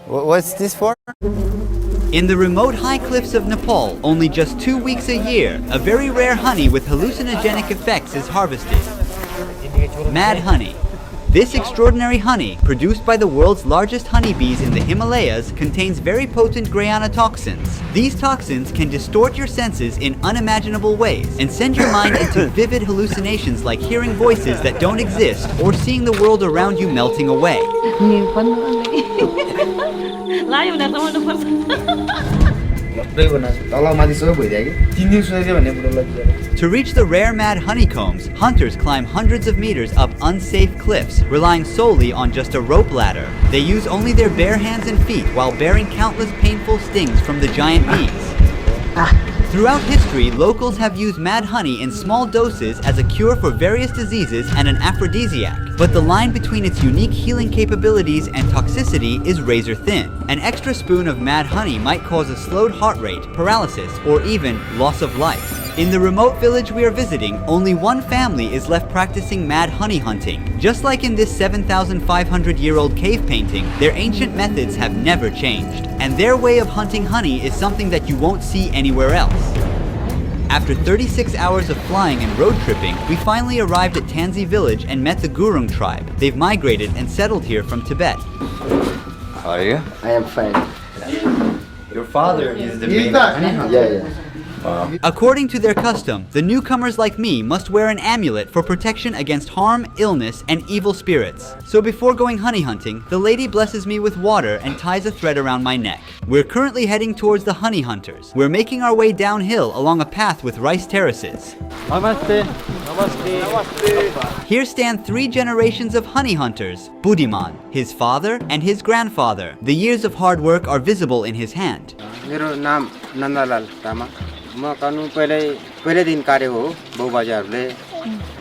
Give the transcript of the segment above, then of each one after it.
What's this for? In the remote high cliffs of Nepal, only just 2 weeks a year, a very rare honey with hallucinogenic effects is harvested. Mad honey. This extraordinary honey, produced by the world's largest honeybees in the Himalayas, contains very potent guaiana toxins. These toxins can distort your senses in unimaginable ways and send your mind into vivid hallucinations like hearing voices that don't exist or seeing the world around you melting away. To reach the rare mad honeycombs, hunters climb hundreds of meters up unsafe cliffs, relying solely on just a rope ladder. They use only their bare hands and feet while bearing countless painful stings from the giant bees. Throughout history, locals have used mad honey in small doses as a cure for various diseases and an aphrodisiac. But the line between its unique healing capabilities and toxicity is razor thin. An extra spoon of mad honey might cause a slowed heart rate, paralysis, or even loss of life. In the remote village we are visiting, only one family is left practicing mad honey hunting. Just like in this 7,500-year-old cave painting, their ancient methods have never changed. And their way of hunting honey is something that you won't see anywhere else. After 36 hours of flying and road tripping, we finally arrived at Tansi village and met the Gurung tribe. They've migrated and settled here from Tibet. How are you? I am fine. Your father is the main honey hunter. Yeah. Wow. According to their custom, the newcomers like me must wear an amulet for protection against harm, illness, and evil spirits. So before going honey hunting, the lady blesses me with water and ties a thread around my neck. We're currently heading towards the honey hunters. We're making our way downhill along a path with rice terraces. Namaste. Namaste. Namaste. Here stand 3 generations of honey hunters. Buddhiman, his father, and his grandfather. The years of hard work are visible in his hand. मेरो नाम नन्दलाल तामाङ म कानुन पहिले दिन कार्य हो बाउबाजेहरूले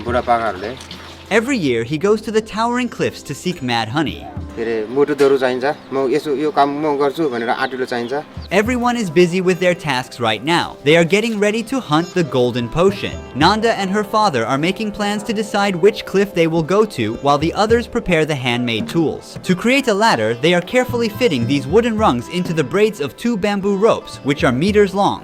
बुढापाकाहरूले Every year, he goes to the towering cliffs to seek mad honey. फेरि मोटुदहरू चाहिन्छ म यसो यो काम म गर्छु भनेर आँटिलो चाहिन्छ. Everyone is busy with their tasks right now. They are getting ready to hunt the golden potion. Nanda and her father are making plans to decide which cliff they will go to while the others prepare the handmade tools. To create a ladder, they are carefully fitting these wooden rungs into the braids of 2 bamboo ropes, which are meters long.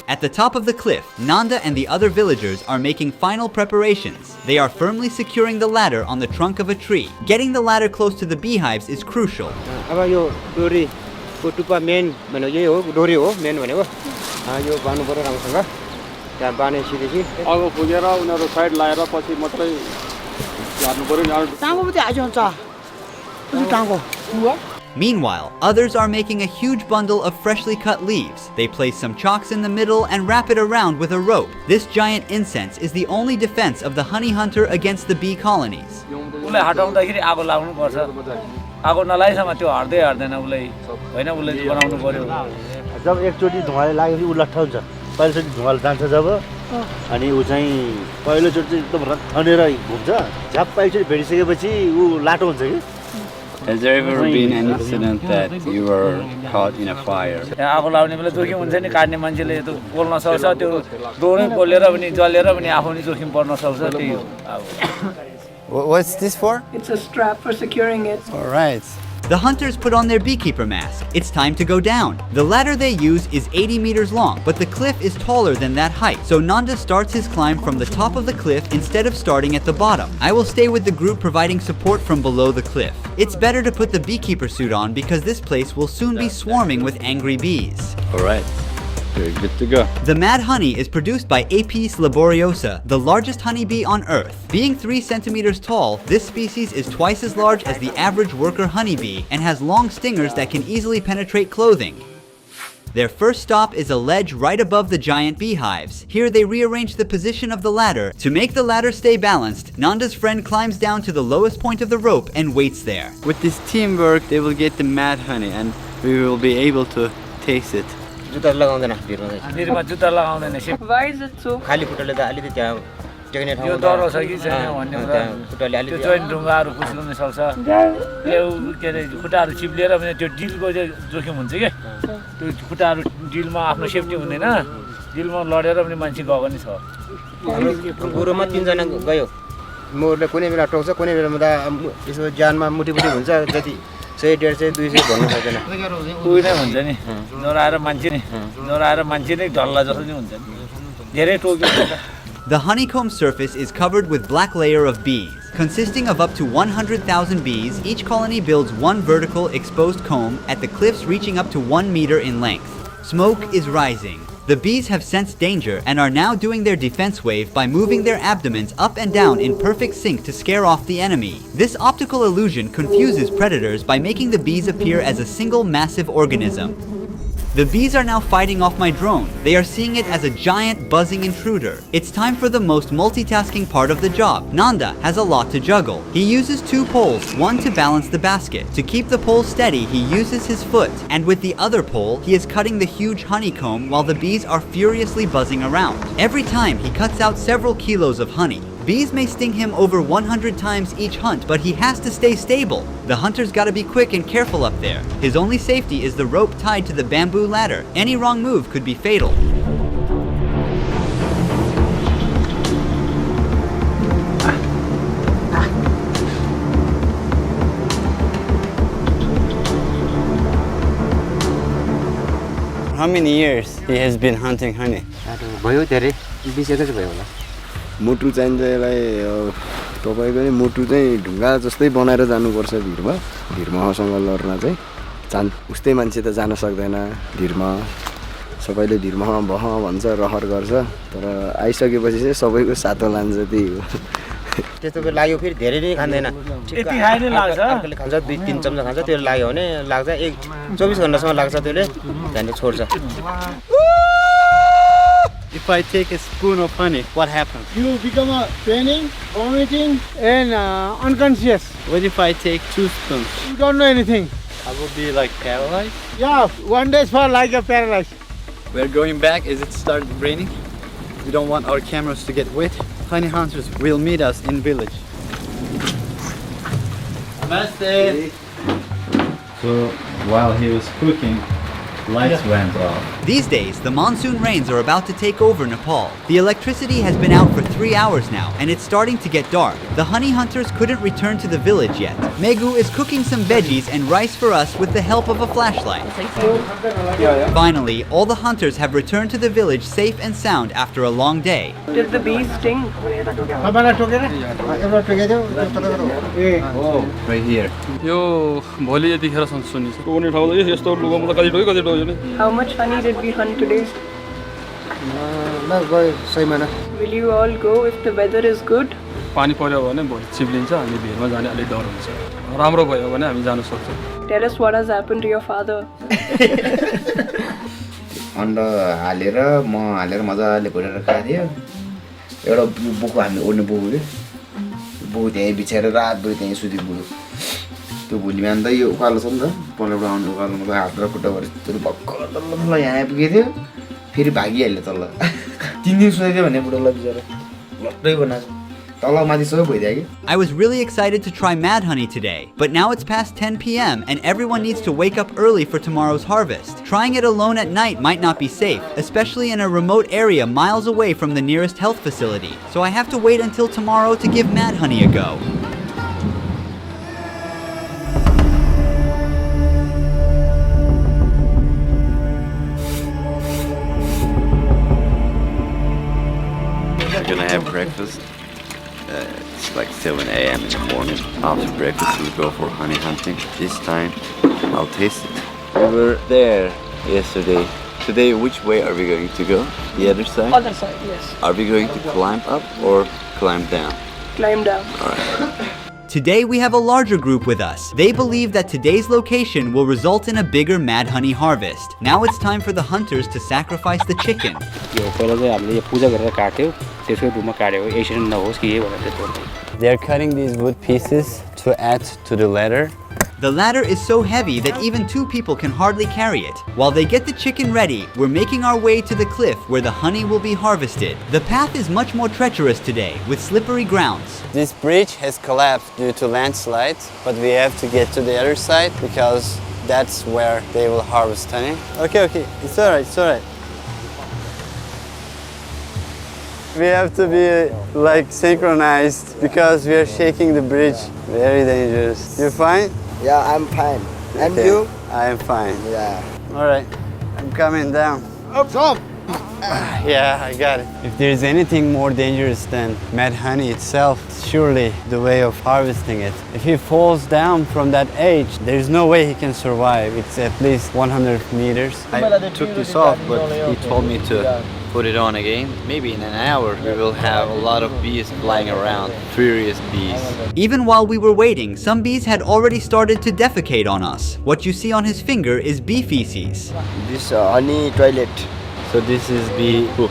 At the top of the cliff, Nanda and the other villagers are making final preparations. They are firmly securing the ladder on the trunk of a tree. Getting the ladder close to the beehives is crucial. अब यो डोरी को टुप्पा main भनेको यही हो डोरी हो main भनेको यो बान्नु पर्यो राम्रोसँग त्यहाँ बानेपछि अब पुगेर उनीहरु साइड लाएर पछि मात्रै झार्नु पर्यो नि टाङो पनि आजो हुन्छ अनि टाङो Meanwhile, others are making a huge bundle of freshly cut leaves. They place some chalks in the middle and wrap it around with a rope. This giant incense is the only defense of the honey hunter against the bee colonies. उसलाई हटाउँदाखेरि आगो लाग्नु पर्छ आगो नलाइसम्म त्यो हट्दै हट्दैन उसलाई हैन उसले बनाउनु पर्यो जब एकचोटी धुवाले लाग्यो उ लट्ठ हुन्छ पहिलोचोटी धुवाले जान्छ जब अनि उ चाहिँ पहिलोचोटी एकदम रथनेर घुम्छ झ्याप एकचोटी भेटिसकेपछि उ लाटो हुन्छ के. Has there ever been an incident that you were caught in a fire? आगो लाग्ने बेला जोखिम हुन्छ नि काट्ने मान्छेले त्यो बोल्न सक्छ त्यो डोरै पोलेर पनि जलेर पनि आफू नि जोखिम पर्न सक्छ त्यही हो. What's this for? It's a strap for securing it. All right. The hunters put on their beekeeper mask. It's time to go down. The ladder they use is 80 meters long, but the cliff is taller than that height. So Nanda starts his climb from the top of the cliff instead of starting at the bottom. I will stay with the group providing support from below the cliff. It's better to put the beekeeper suit on because this place will soon be swarming with angry bees. All right. You're good to go. The mad honey is produced by Apis laboriosa, the largest honeybee on Earth. Being 3 centimeters tall, this species is twice as large as the average worker honeybee and has long stingers that can easily penetrate clothing. Their first stop is a ledge right above the giant beehives. Here they rearrange the position of the ladder. To make the ladder stay balanced, Nanda's friend climbs down to the lowest point of the rope and waits there. With this teamwork, they will get the mad honey and we will be able to taste it. जुत्ता लगाउँदैन निरमा जुत्ता लगाउँदैन Why is it so? खाली खुट्टाले त अलिकति त्यहाँ टेक्ने ठाउँ यो डर छ कि छैन भन्ने कुरा खुट्टाले त्यो अलिकति जोइन ढुङ्गाहरू पुस्किन सक्छ यो के अरे खुट्टाहरू चिप्लेर पनि त्यो डिलको चाहिँ जोखिम हुन्छ के त्यो खुट्टाहरू डिलमा आफ्नो सेफ्टी हुँदैन डिलमा लडेर पनि मान्छे गएको नि छ गुरुमा 3 जना गयो मोरले कुनै बेला टोक्छ कुनै बेलामा त यसो ज्यानमा मुठी हुन्छ जति 100 150 200 भन्नु सक्दैन उही नै हुन्छ नि नराएर मान्छे नै ढल्ला जस्तो नि हुन्छ नि धेरै Tokyo The honeycomb surface is covered with black layer of bees. Consisting of up to 100,000 bees, each colony builds one vertical exposed comb at the cliffs reaching up to 1 meter in length. Smoke is rising. The bees have sensed danger and are now doing their defense wave by moving their abdomens up and down in perfect sync to scare off the enemy. This optical illusion confuses predators by making the bees appear as a single massive organism. The bees are now fighting off my drone. They are seeing it as a giant buzzing intruder. It's time for the most multitasking part of the job. Nanda has a lot to juggle. He uses 2 poles, one to balance the basket. To keep the pole steady, he uses his foot. And with the other pole, he is cutting the huge honeycomb while the bees are furiously buzzing around. Every time, he cuts out several kilos of honey. Bees may sting him over 100 times each hunt, but he has to stay stable. The hunter's gotta be quick and careful up there. His only safety is the rope tied to the bamboo ladder. Any wrong move could be fatal. How many years he has been hunting honey? भयो धेरै 20 एकै भयो होला मुटु चाहिन्छ यसलाई तपाईको नि मुटु चाहिँ ढुङ्गा जस्तै बनाएर जानुपर्छ भिरमा लड्न चाहिँ उस्तै मान्छे त जान सक्दैन भिरमा सबैले भिरमा बह भन्छ रहर गर्छ तर आइसकेपछि चाहिँ सबैको सातो लान्छ त्यही हो त्यस्तो बेला लाग्यो फेरि धेरै नै खाँदैन यति खाइ नै लाग्छ अर्कोले खान्छ 2-3 चम्चा खान्छ त्यो लाग्यो भने लाग्छ 24 घण्टासम्म लाग्छ त्यसले त्यहाँदेखि छोड्छ If I take a spoon of honey, what happens? You become a panic, vomiting, and unconscious. What if I take 2 spoons? You don't know anything. I will be like paralyzed. Yeah, 1 day for like a paralyzed. We're going back as it started raining. We don't want our cameras to get wet. Honey hunters will meet us in village. Namaste. So while he was cooking, lights went off. These days, the monsoon rains are about to take over Nepal. The electricity has been out for 3 hours now, and it's starting to get dark. The honey hunters couldn't return to the village yet. Megu is cooking some veggies and rice for us with the help of a flashlight. Finally, all the hunters have returned to the village safe and sound after a long day. Did the bees sting? Oh, right here. यो भोलि यतिखेर सुनिन्छ टोक्ने ठाउँ चाहिँ यस्तो लुगामा कति Tokyo नि How much honey did we hunt today? गयो 6 महिना Will you all go if the weather is good? पानी पर्यो भने भोलि चिप्लिन्छ अनि भिरमा जाने अलि डर हुन्छ राम्रो भयो भने हामी जान सक्छौँ Tell us what has happened to your father. अन्डा हालेर मजाले घोडेर खादियो एउटा बुको हामी ओड्ने बुको के बुको त्यही बिछाएर रातभरि त्यही सुति बुको त्यो भोलि बिहान त यो उकालो छ नि त पल्लो आउनु उकालोमा हात र खुट्टा भएर त्यो भक्कल तल्ल यहाँ आइपुगेको थियो फेरि भागिहाल्यो तल्ल 3 दिन सुतेको भने बुढोलाई बिचरा लट्टै बनाएको I was really excited to try mad honey today, but now it's past 10 p.m. and everyone needs to wake up early for tomorrow's harvest. Trying it alone at night might not be safe, especially in a remote area miles away from the nearest health facility. So I have to wait until tomorrow to give mad honey a go. We're gonna have breakfast. It's like 7 a.m. in the morning. After breakfast, we'll go for honey hunting. This time, I'll taste it. We were there yesterday. Today, which way are we going to go? The other side? Other side, yes. Are we going to climb up or climb down? Climb down. Alright. Today we have a larger group with us. They believe that today's location will result in a bigger mad honey harvest. Now it's time for the hunters to sacrifice the chicken. They are cutting these wood pieces to add to the ladder. The ladder is so heavy that even 2 people can hardly carry it. While they get the chicken ready, we're making our way to the cliff where the honey will be harvested. The path is much more treacherous today, with slippery grounds. This bridge has collapsed due to landslides, but we have to get to the other side because that's where they will harvest honey. Okay, it's alright, We have to be like synchronized because we are shaking the bridge. Very dangerous. You fine? Yeah, I'm fine. And Okay. you? I am fine. Yeah. All right, I'm coming down. Stop! Yeah, I got it. If there's anything more dangerous than mad honey itself, surely the way of harvesting it. If he falls down from that edge, there's no way he can survive. It's at least 100 meters. I took this off, but he told me to put it on again. Maybe in an hour we will have a lot of bees flying around, furious bees. Even while we were waiting, some bees had already started to defecate on us. What you see on his finger is bee feces. This honey toilet. So this is bee poop.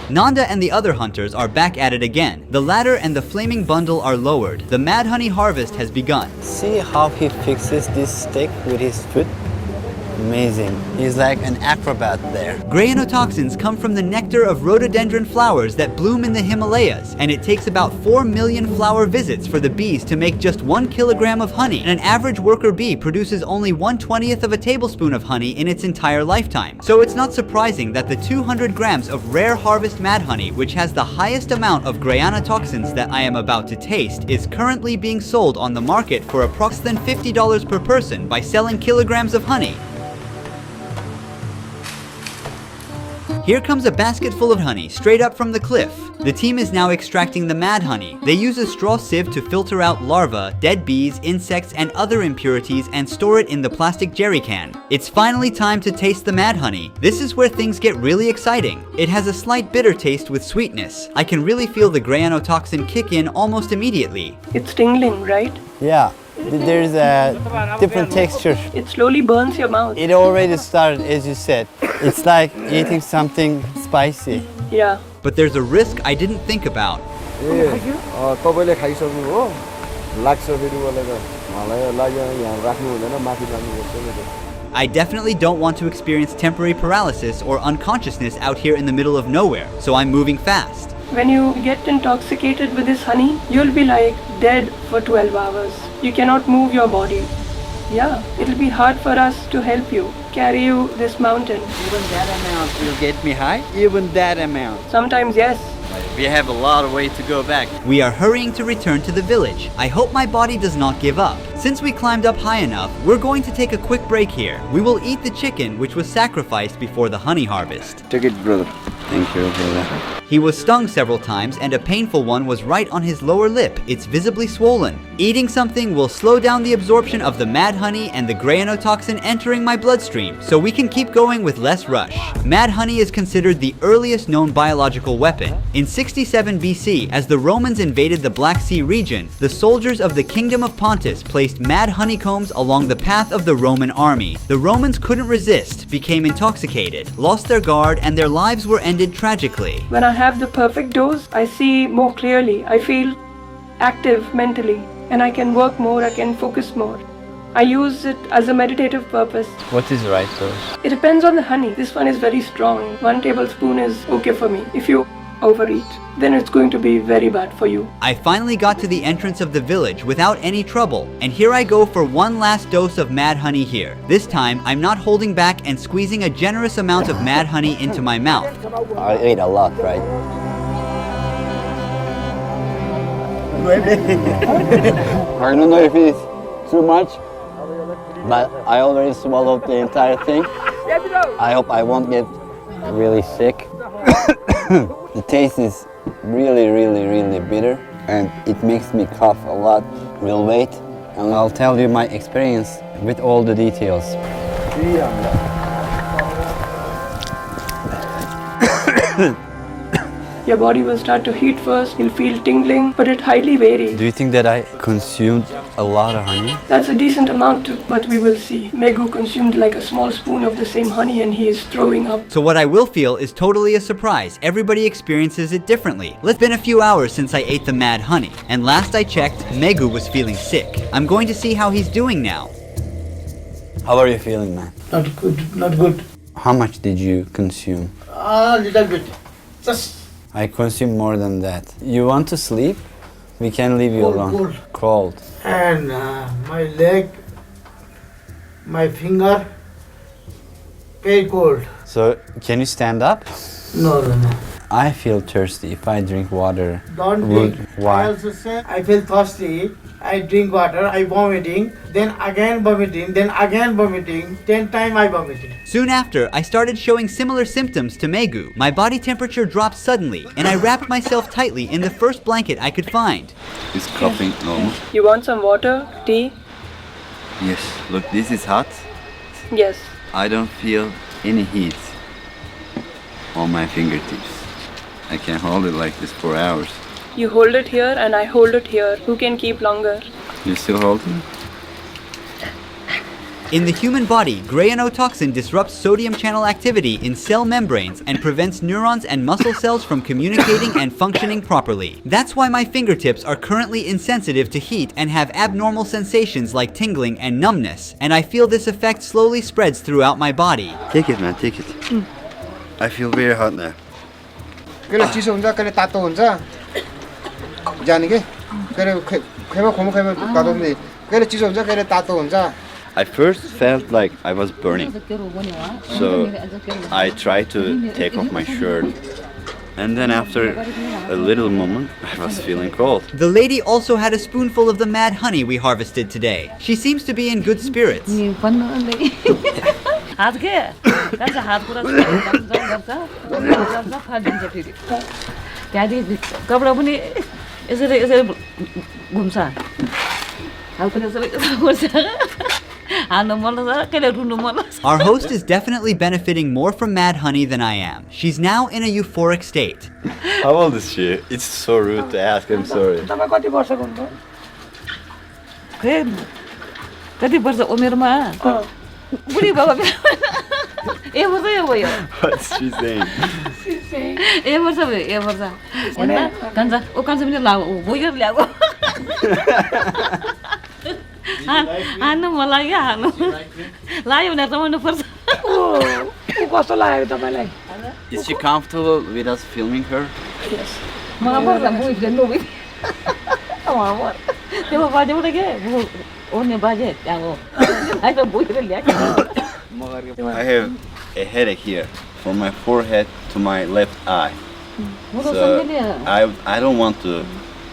Nanda and the other hunters are back at it again. The ladder and the flaming bundle are lowered. The mad honey harvest has begun. See how he fixes this stick with his foot? Amazing. He's like an acrobat there. Grayanotoxins come from the nectar of rhododendron flowers that bloom in the Himalayas, and it takes about 4 million flower visits for the bees to make just 1 kilogram of honey. And an average worker bee produces only 1/20th of a tablespoon of honey in its entire lifetime. So it's not surprising that the 200 grams of rare harvest mad honey, which has the highest amount of grayanotoxins that I am about to taste, is currently being sold on the market for approximately $50 per person by selling kilograms of honey. Here comes a basket full of honey, straight up from the cliff. The team is now extracting the mad honey. They use a straw sieve to filter out larvae, dead bees, insects, and other impurities and store it in the plastic jerry can. It's finally time to taste the mad honey. This is where things get really exciting. It has a slight bitter taste with sweetness. I can really feel the grayanotoxin kick in almost immediately. It's tingling, right? Yeah, there's a different texture. It slowly burns your mouth. It already started, as you said. It's like eating something spicy. Yeah. But there's a risk I didn't think about. तपाईँले खाइसक्नु हो लाग्छ फेरि मलाई त मलाई लाग्यो यहाँ राख्नु हुँदैन माथि लानुपर्छ। I definitely don't want to experience temporary paralysis or unconsciousness out here in the middle of nowhere, so I'm moving fast. When you get intoxicated with this honey, you'll be like dead for 12 hours. You cannot move your body. Yeah, it'll be hard for us to help you, carry you this mountain. Even that amount will get me high? Even that amount? Sometimes yes. We have a lot of way to go back. We are hurrying to return to the village. I hope my body does not give up. Since we climbed up high enough, we're going to take a quick break here. We will eat the chicken which was sacrificed before the honey harvest. Take it, brother. Thank you, brother. He was stung several times and a painful one was right on his lower lip. It's visibly swollen. Eating something will slow down the absorption of the mad honey and the grayanotoxin entering my bloodstream, so we can keep going with less rush. Mad honey is considered the earliest known biological weapon. In 67 BC, as the Romans invaded the Black Sea region, the soldiers of the Kingdom of Pontus placed mad honeycombs along the path of the Roman army. The Romans couldn't resist, became intoxicated, lost their guard, and their lives were ended tragically. When I have the perfect dose, I see more clearly. I feel active mentally, and I can work more, I can focus more. I use it as a meditative purpose. What is right dose? It depends on the honey. This one is very strong. 1 tablespoon is okay for me. If you overeat, then it's going to be very bad for you. I finally got to the entrance of the village without any trouble, and here I go for one last dose of mad honey here. This time, I'm not holding back and squeezing a generous amount of mad honey into my mouth. I ate a lot, right? I don't know if it's too much, but I already swallowed the entire thing. I hope I won't get really sick. The taste is really bitter, and it makes me cough a lot. We'll wait, and I'll tell you my experience with all the details. Your body will start to heat first, you'll feel tingling, but it highly varies. Do you think that I consumed a lot of honey? That's a decent amount too, but we will see. Megu consumed like a small spoon of the same honey and he is throwing up. So what I will feel is totally a surprise. Everybody experiences it differently. It's been a few hours since I ate the mad honey, and last I checked, Megu was feeling sick. I'm going to see how he's doing now. How are you feeling, man? Not good, not good. How much did you consume? A little bit. Just I consumed more than that. You want to sleep? We can leave you alone. Cold. And my leg, my finger, very cold. So, can you stand up? No. I feel thirsty if I drink water. Don't Would- drink. Why? I also say I feel thirsty. I drink water, I vomiting, then again vomiting, then again vomiting, 10 times I vomiting. Soon after, I started showing similar symptoms to Megu. My body temperature dropped suddenly, and I wrapped myself tightly in the first blanket I could find. Is coughing normal? You want some water, tea? Yes. Look, this is hot. Yes. I don't feel any heat on my fingertips. I can hold it like this for hours. You hold it here and I hold it here. Who can keep longer? You still hold it? In the human body, grayanotoxin disrupts sodium channel activity in cell membranes and prevents neurons and muscle cells from communicating and functioning properly. That's why my fingertips are currently insensitive to heat and have abnormal sensations like tingling and numbness, and I feel this effect slowly spreads throughout my body. Take it, man, take it. I feel very hot now. कहिले चिसो हुन्छ कहिले तातो हुन्छ जाने के कहिले खैमा खोमा खैमा तातो हुन्छ कहिले चिसो हुन्छ कहिले तातो हुन्छ I first felt like I was burning, so I tried to take off my shirt, and then after a little moment I was feeling cold. The lady also had a spoonful of the mad honey we harvested today. She seems to be in good spirits. हात के कान्छ हात पुरा गर्छ फाटिन्छ फेरि त्यहाँदेखि कपडा पनि यसरी यसरी घुम्छ हात पनि यसरी घुम्छ हाल्नु मन लाग्छ कहिले रुनु मन लाग्छ. Our host is definitely benefiting more from mad honey than I am. She's now in a euphoric state. How old is she? It's so rude to ask, I'm sorry. तपाईँ कति वर्षको हुन्छ खै कति वर्ष उमेरमा बुढी बाबा ए वर्ष यो भयो. What's she saying? ए वर्ष भयो ए वर्ष हैन कान्छ ओ कान्छ पनि ला भयो ल्याएको हान्नु मन लाग्यो हान्नु लाग्यो भने रमाउनु पर्छ. कस्तो लाग्यो तपाईँलाई? Is she comfortable with us filming her? Yes. मलाई पर्छ बुझ्दैन नु बुझ मलाई त्यो बाजे उठे के ओर्ने बाजे त्यहाँ हो अहिले बुझेर ल्याएको. I have a headache here, from my forehead to my left eye. So I don't want to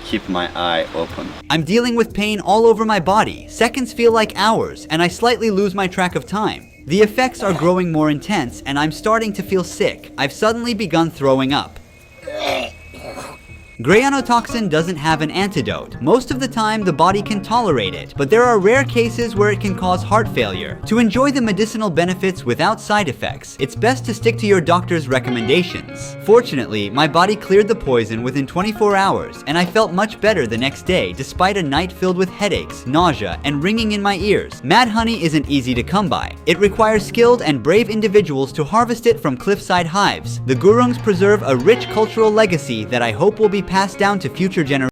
keep my eye open. I'm dealing with pain all over my body. Seconds feel like hours, and I slightly lose my track of time. The effects are growing more intense, and I'm starting to feel sick. I've suddenly begun throwing up. Grayanotoxin doesn't have an antidote. Most of the time, the body can tolerate it, but there are rare cases where it can cause heart failure. To enjoy the medicinal benefits without side effects, it's best to stick to your doctor's recommendations. Fortunately, my body cleared the poison within 24 hours, and I felt much better the next day despite a night filled with headaches, nausea, and ringing in my ears. Mad honey isn't easy to come by. It requires skilled and brave individuals to harvest it from cliffside hives. The Gurungs preserve a rich cultural legacy that I hope will be passed down to future generations.